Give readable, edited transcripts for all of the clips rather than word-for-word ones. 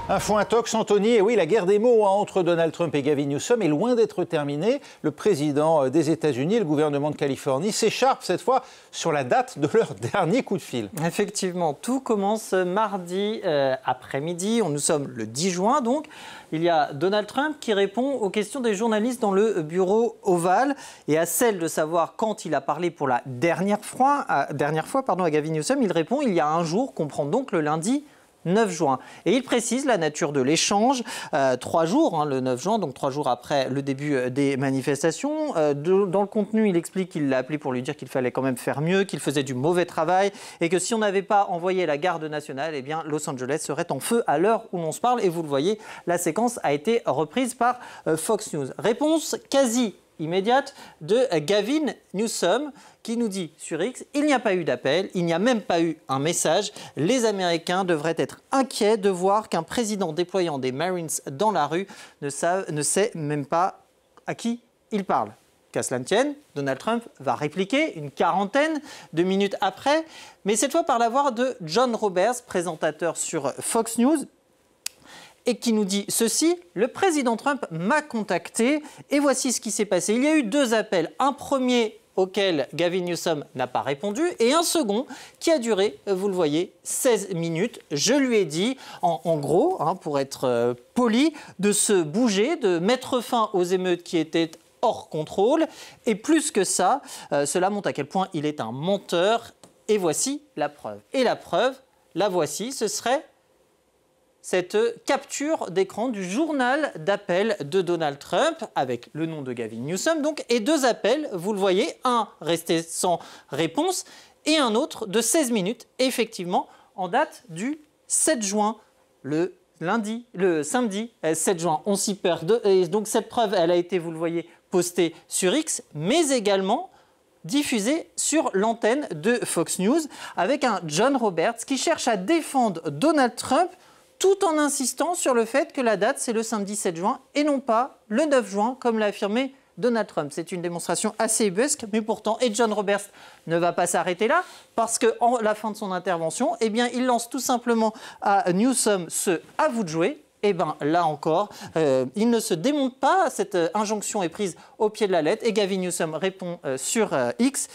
Info intox, Anthony, et oui, la guerre des mots entre Donald Trump et Gavin Newsom est loin d'être terminée. Le président des États-Unis et le gouvernement de Californie s'écharpent cette fois sur la date de leur dernier coup de fil. Effectivement, tout commence mardi après-midi. Nous sommes le 10 juin, donc. Il y a Donald Trump qui répond aux questions des journalistes dans le bureau ovale et à celle de savoir quand il a parlé pour la dernière fois à Gavin Newsom. Il répond il y a un jour, comprend donc le lundi 9 juin. Et il précise la nature de l'échange, 3 jours, le 9 juin, donc 3 jours après le début des manifestations. Dans le contenu, il explique qu'il l'a appelé pour lui dire qu'il fallait quand même faire mieux, qu'il faisait du mauvais travail et que si on n'avait pas envoyé la garde nationale, eh bien Los Angeles serait en feu à l'heure où l'on se parle. Et vous le voyez, la séquence a été reprise par Fox News. Réponse quasi immédiate de Gavin Newsom qui nous dit sur X, il n'y a pas eu d'appel, il n'y a même pas eu un message. Les Américains devraient être inquiets de voir qu'un président déployant des Marines dans la rue ne sait même pas à qui il parle. Qu'à cela ne tienne, Donald Trump va répliquer une quarantaine de minutes après, mais cette fois par la voix de John Roberts, présentateur sur Fox News, et qui nous dit ceci: le président Trump m'a contacté et voici ce qui s'est passé. Il y a eu 2 appels, un premier auquel Gavin Newsom n'a pas répondu et un second qui a duré, vous le voyez, 16 minutes. Je lui ai dit, en gros, pour être poli, de se bouger, de mettre fin aux émeutes qui étaient hors contrôle. Et plus que ça, cela montre à quel point il est un menteur. Et voici la preuve. Et la preuve, la voici, ce serait cette capture d'écran du journal d'appel de Donald Trump avec le nom de Gavin Newsom donc, et 2 appels, vous le voyez, un resté sans réponse et un autre de 16 minutes, effectivement, en date du 7 juin, le samedi 7 juin. On s'y perd. Et donc cette preuve, elle a été, vous le voyez, postée sur X, mais également diffusée sur l'antenne de Fox News avec un John Roberts qui cherche à défendre Donald Trump tout en insistant sur le fait que la date, c'est le samedi 7 juin et non pas le 9 juin, comme l'a affirmé Donald Trump. C'est une démonstration assez ubuesque, mais pourtant, et John Roberts ne va pas s'arrêter là, parce qu'à la fin de son intervention, eh bien, il lance tout simplement à Newsom ce « à vous de jouer ». Et bien là encore, il ne se démonte pas, cette injonction est prise au pied de la lettre, et Gavin Newsom répond sur X,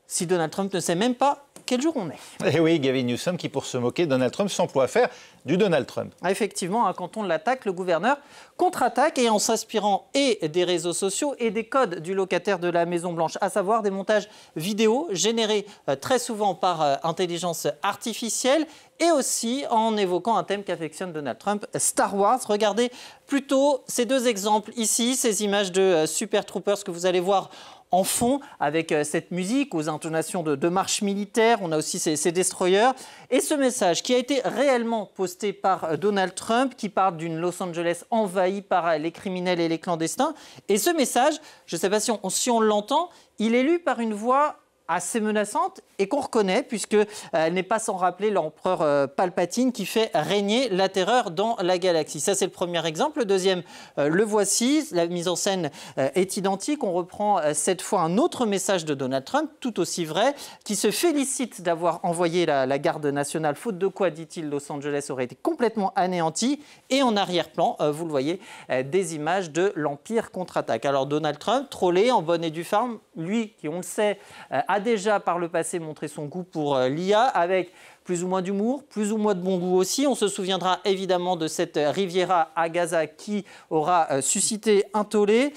si Donald Trump ne sait même pas quel jour on est. Et oui, Gavin Newsom qui, pour se moquer de Donald Trump, s'emploie à faire du Donald Trump. Effectivement, quand on l'attaque, le gouverneur contre-attaque et en s'inspirant et des réseaux sociaux et des codes du locataire de la Maison-Blanche, à savoir des montages vidéo générés très souvent par intelligence artificielle et aussi en évoquant un thème qu'affectionne Donald Trump, Star Wars. Regardez plutôt ces 2 exemples ici, ces images de Super Troopers que vous allez voir en fond, avec cette musique aux intonations de marche militaire. On a aussi ces destroyers. Et ce message qui a été réellement posté par Donald Trump, qui parle d'une Los Angeles envahie par les criminels et les clandestins. Et ce message, je ne sais pas si on l'entend, il est lu par une voix assez menaçante et qu'on reconnaît puisqu'elle n'est pas sans rappeler l'empereur Palpatine qui fait régner la terreur dans la galaxie. Ça, c'est le premier exemple. Le deuxième, le voici. La mise en scène est identique. On reprend cette fois un autre message de Donald Trump, tout aussi vrai, qui se félicite d'avoir envoyé la garde nationale, faute de quoi, dit-il, Los Angeles aurait été complètement anéanti. Et en arrière-plan, vous le voyez, des images de l'Empire contre-attaque. Alors Donald Trump, trollé en bonne et due forme, lui qui, on le sait, a déjà par le passé montré son goût pour l'IA avec plus ou moins d'humour, plus ou moins de bon goût aussi. On se souviendra évidemment de cette Riviera à Gaza qui aura suscité un tollé.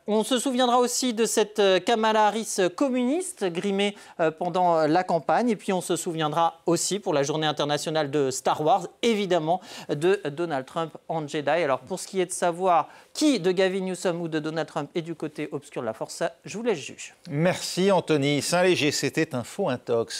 On se souviendra aussi de cette Kamala Harris communiste grimée pendant la campagne. Et puis on se souviendra aussi pour la journée internationale de Star Wars, évidemment, de Donald Trump en Jedi. Alors pour ce qui est de savoir qui de Gavin Newsom ou de Donald Trump est du côté obscur de la force, ça, je vous laisse juger. Merci Anthony. Saint-Léger, c'était Info Intox.